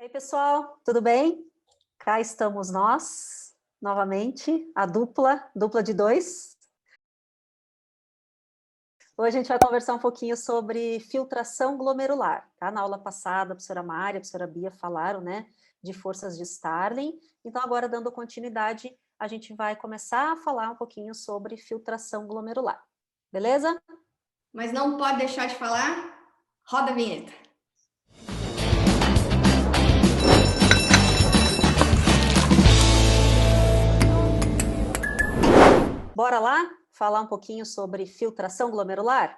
Oi, pessoal, tudo bem? Cá estamos nós, novamente, a dupla de dois. Hoje a gente vai conversar um pouquinho sobre filtração glomerular, tá? Na aula passada, a professora Mari, a professora Bia falaram, né, de forças de Starling. Então, agora, dando continuidade, a gente vai começar a falar um pouquinho sobre filtração glomerular. Beleza? Mas não pode deixar de falar, roda a vinheta. Bora lá falar um pouquinho sobre filtração glomerular?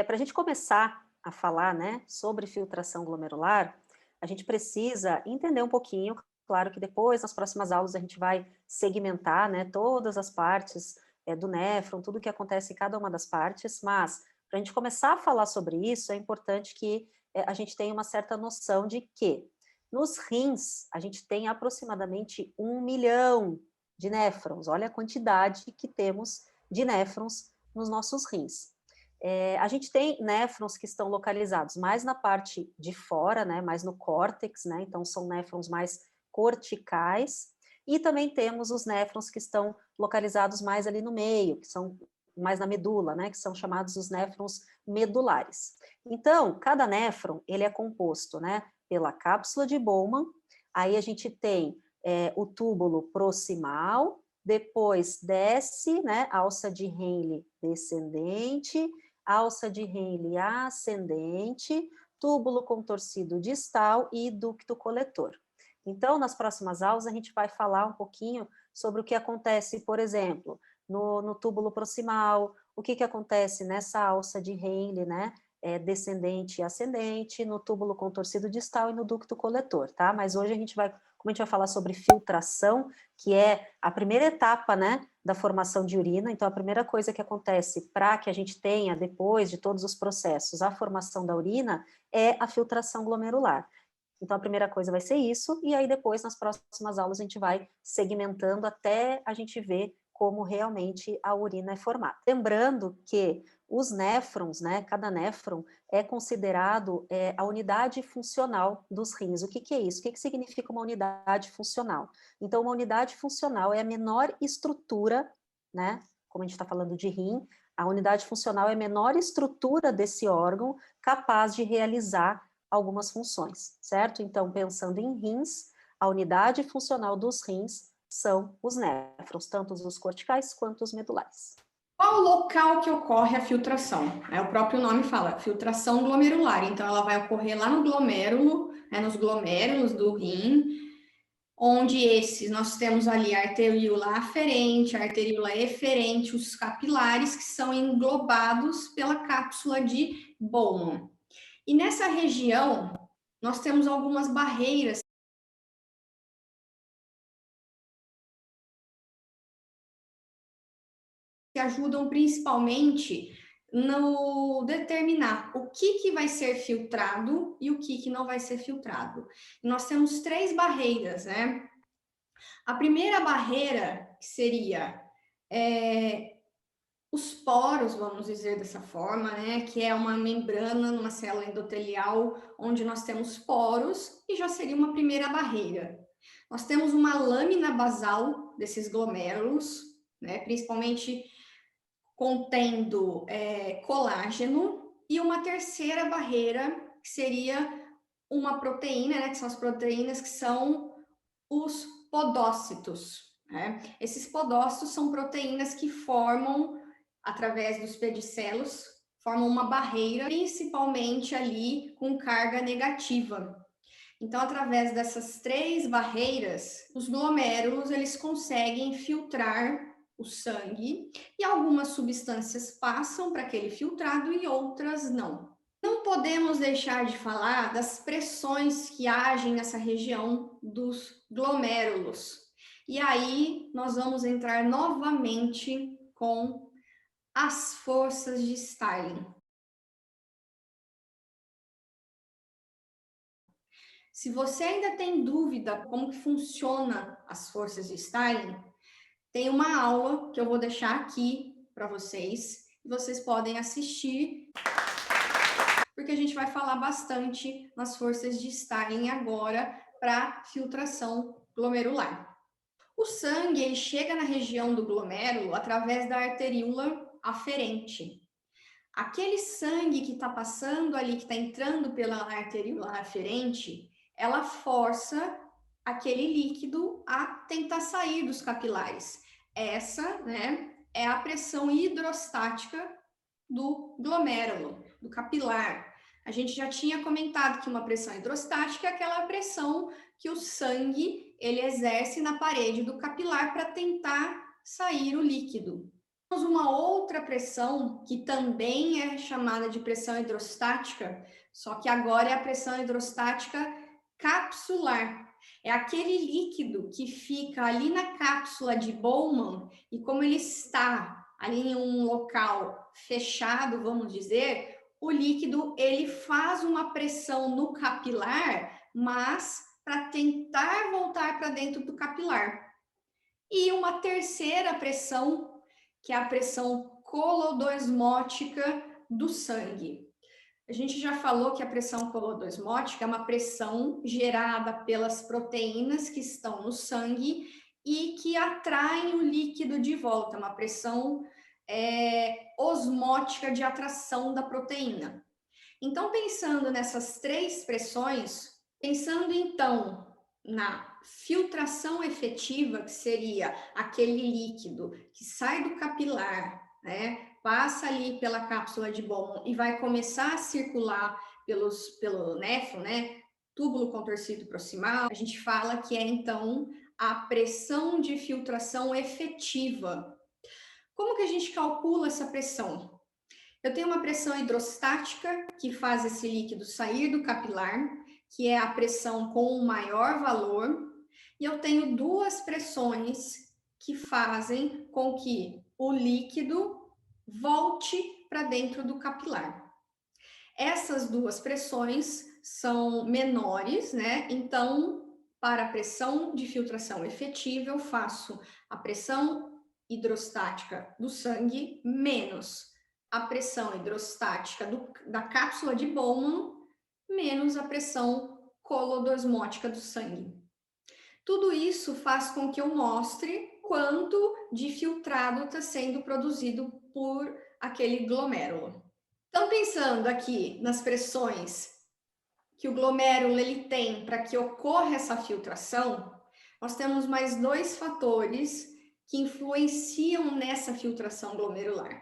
Para a gente começar a falar, né, sobre filtração glomerular, a gente precisa entender um pouquinho, claro que depois, nas próximas aulas, a gente vai segmentar, né, todas as partes do néfron, tudo que acontece em cada uma das partes, mas para a gente começar a falar sobre isso, é importante que a gente tenha uma certa noção de que nos rins, a gente tem aproximadamente 1 milhão de néfrons. Olha a quantidade que temos de néfrons nos nossos rins. A gente tem néfrons que estão localizados mais na parte de fora, né, mais no córtex, né, então são néfrons mais corticais, e também temos os néfrons que estão localizados mais ali no meio, que são mais na medula, né, que são chamados os néfrons medulares. Então, cada néfron, ele é composto, né, pela cápsula de Bowman, aí a gente tem o túbulo proximal, depois desce, né, alça de Henle descendente, alça de Henle ascendente, túbulo contorcido distal e ducto coletor. Então, nas próximas aulas, a gente vai falar um pouquinho sobre o que acontece, por exemplo, no túbulo proximal, o que acontece nessa alça de Henle, né, descendente e ascendente, no túbulo contorcido distal e no ducto coletor, tá? Mas hoje como a gente vai falar sobre filtração, que é a primeira etapa, né, da formação de urina, então a primeira coisa que acontece para que a gente tenha, depois de todos os processos, a formação da urina, é a filtração glomerular. Então a primeira coisa vai ser isso, e aí depois, nas próximas aulas, a gente vai segmentando até a gente ver como realmente a urina é formada. Lembrando que os néfrons, né, cada néfron é considerado a unidade funcional dos rins. O que é isso? O que significa uma unidade funcional? Então, uma unidade funcional é a menor estrutura, né, como a gente está falando de rim, a unidade funcional é a menor estrutura desse órgão capaz de realizar algumas funções, certo? Então, pensando em rins, a unidade funcional dos rins são os néfrons, tanto os corticais quanto os medulares. Qual o local que ocorre a filtração? O próprio nome fala, filtração glomerular. Então, ela vai ocorrer lá no glomérulo, nos glomérulos do rim, onde nós temos ali a arteríola aferente, a arteríola eferente, os capilares que são englobados pela cápsula de Bowman. E nessa região, nós temos algumas barreiras que ajudam principalmente no determinar o que vai ser filtrado e o que não vai ser filtrado. Nós temos 3 barreiras, né? A primeira barreira seria os poros, vamos dizer dessa forma, né? Que é uma membrana numa célula endotelial onde nós temos poros e já seria uma primeira barreira. Nós temos uma lâmina basal desses glomérulos, né? Principalmente contendo colágeno, e uma terceira barreira, que seria uma proteína, né, que são as proteínas que são os podócitos. Né? Esses podócitos são proteínas que formam, através dos pedicelos, formam uma barreira, principalmente ali com carga negativa. Então, através dessas 3 barreiras, os glomérulos eles conseguem filtrar o sangue e algumas substâncias passam para aquele filtrado e outras não. Não podemos deixar de falar das pressões que agem nessa região dos glomérulos. E aí nós vamos entrar novamente com as forças de Starling. Se você ainda tem dúvida como que funciona as forças de Starling, tem uma aula que eu vou deixar aqui para vocês, e vocês podem assistir, porque a gente vai falar bastante nas forças de Starling agora para filtração glomerular. O sangue ele chega na região do glomérulo através da arteríola aferente. Aquele sangue que está passando ali, que está entrando pela arteríola aferente, ela força aquele líquido a tentar sair dos capilares. Essa, né, é a pressão hidrostática do glomérulo, do capilar. A gente já tinha comentado que uma pressão hidrostática é aquela pressão que o sangue ele exerce na parede do capilar para tentar sair o líquido. Temos uma outra pressão que também é chamada de pressão hidrostática, só que agora é a pressão hidrostática capsular. É aquele líquido que fica ali na cápsula de Bowman e como ele está ali em um local fechado, vamos dizer, o líquido ele faz uma pressão no capilar, mas para tentar voltar para dentro do capilar. E uma terceira pressão, que é a pressão colodosmótica do sangue. A gente já falou que a pressão colodosmótica é uma pressão gerada pelas proteínas que estão no sangue e que atraem o líquido de volta, uma pressão osmótica de atração da proteína. Então, pensando nessas três pressões, pensando então na filtração efetiva, que seria aquele líquido que sai do capilar, né, passa ali pela cápsula de Bowman e vai começar a circular pelo néfron, né, túbulo contorcido proximal, a gente fala que é então a pressão de filtração efetiva. Como que a gente calcula essa pressão? Eu tenho uma pressão hidrostática que faz esse líquido sair do capilar, que é a pressão com o maior valor, e eu tenho duas pressões que fazem com que o líquido volte para dentro do capilar. Essas duas pressões são menores, né? Então, para a pressão de filtração efetiva, eu faço a pressão hidrostática do sangue menos a pressão hidrostática da cápsula de Bowman menos a pressão colodosmótica do sangue. Tudo isso faz com que eu mostre quanto de filtrado está sendo produzido por aquele glomérulo. Então, pensando aqui nas pressões que o glomérulo ele tem para que ocorra essa filtração, nós temos mais dois fatores que influenciam nessa filtração glomerular.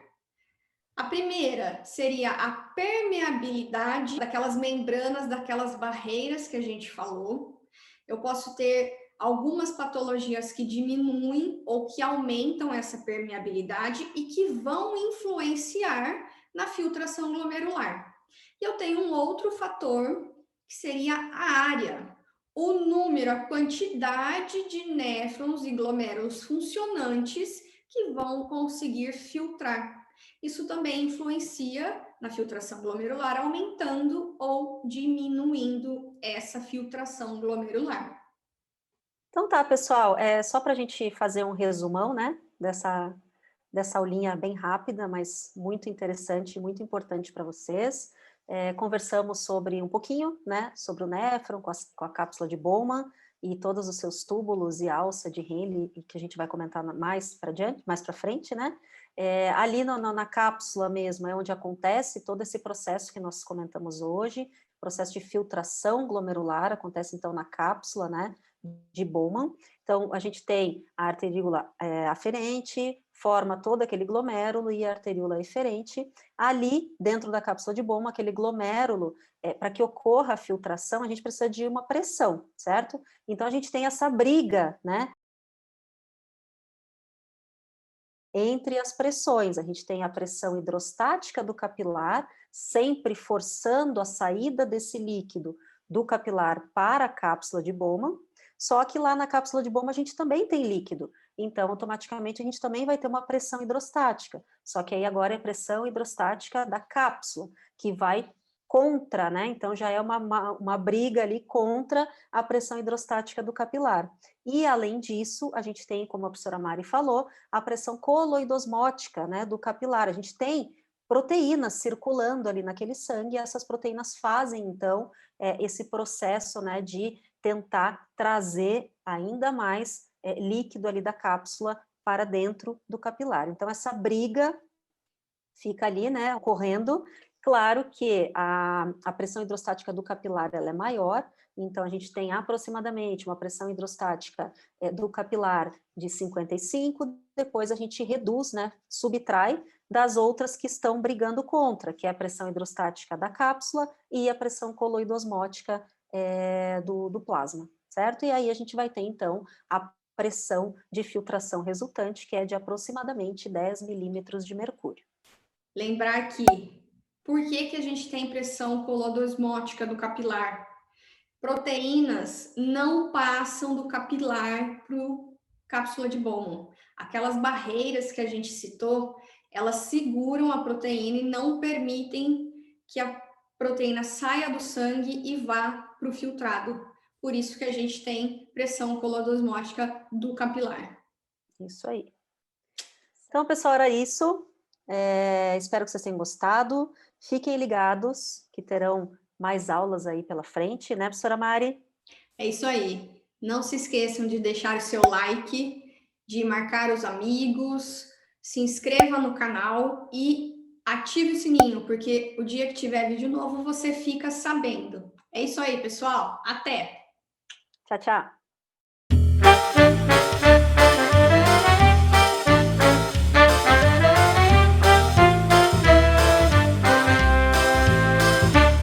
A primeira seria a permeabilidade daquelas membranas, daquelas barreiras que a gente falou. Eu posso ter algumas patologias que diminuem ou que aumentam essa permeabilidade e que vão influenciar na filtração glomerular. E eu tenho um outro fator que seria a área, o número, a quantidade de néfrons e glomérulos funcionantes que vão conseguir filtrar. Isso também influencia na filtração glomerular, aumentando ou diminuindo essa filtração glomerular. Então tá, pessoal, só para a gente fazer um resumão, né, dessa aulinha bem rápida, mas muito interessante e muito importante para vocês. Conversamos sobre um pouquinho, né, sobre o néfron com a cápsula de Bowman e todos os seus túbulos e alça de Henle, que a gente vai comentar mais para diante, mais para frente, né? Ali na cápsula mesmo é onde acontece todo esse processo que nós comentamos hoje, processo de filtração glomerular, acontece então na cápsula, né, de Bowman. Então, a gente tem a arteríola aferente, forma todo aquele glomérulo e a arteríola eferente. Ali, dentro da cápsula de Bowman, aquele glomérulo, para que ocorra a filtração, a gente precisa de uma pressão, certo? Então, a gente tem essa briga, né, entre as pressões. A gente tem a pressão hidrostática do capilar, sempre forçando a saída desse líquido do capilar para a cápsula de Bowman, só que lá na cápsula de Bowman a gente também tem líquido, então automaticamente a gente também vai ter uma pressão hidrostática, só que aí agora é a pressão hidrostática da cápsula, que vai contra, né, então já é uma briga ali contra a pressão hidrostática do capilar. E além disso, a gente tem, como a professora Mari falou, a pressão coloidosmótica, né, do capilar, a gente tem proteínas circulando ali naquele sangue, e essas proteínas fazem, então, esse processo, né, de tentar trazer ainda mais líquido ali da cápsula para dentro do capilar. Então, essa briga fica ali, né, ocorrendo. Claro que a pressão hidrostática do capilar ela é maior, então a gente tem aproximadamente uma pressão hidrostática do capilar de 55, depois a gente reduz, né, subtrai das outras que estão brigando contra, que é a pressão hidrostática da cápsula e a pressão coloidosmótica do plasma, certo? E aí a gente vai ter, então, a pressão de filtração resultante, que é de aproximadamente 10 milímetros de mercúrio. Lembrar que, por que a gente tem pressão coloidosmótica do capilar? Proteínas não passam do capilar para o cápsula de Bowman. Aquelas barreiras que a gente citou, elas seguram a proteína e não permitem que a proteína saia do sangue e vá para o filtrado. Por isso que a gente tem pressão coloidosmótica do capilar. Isso aí. Então, pessoal, era isso. Espero que vocês tenham gostado. Fiquem ligados, que terão mais aulas aí pela frente, né, professora Mari? É isso aí. Não se esqueçam de deixar o seu like, de marcar os amigos, se inscreva no canal e ative o sininho, porque o dia que tiver vídeo novo você fica sabendo. É isso aí, pessoal. Até! Tchau, tchau.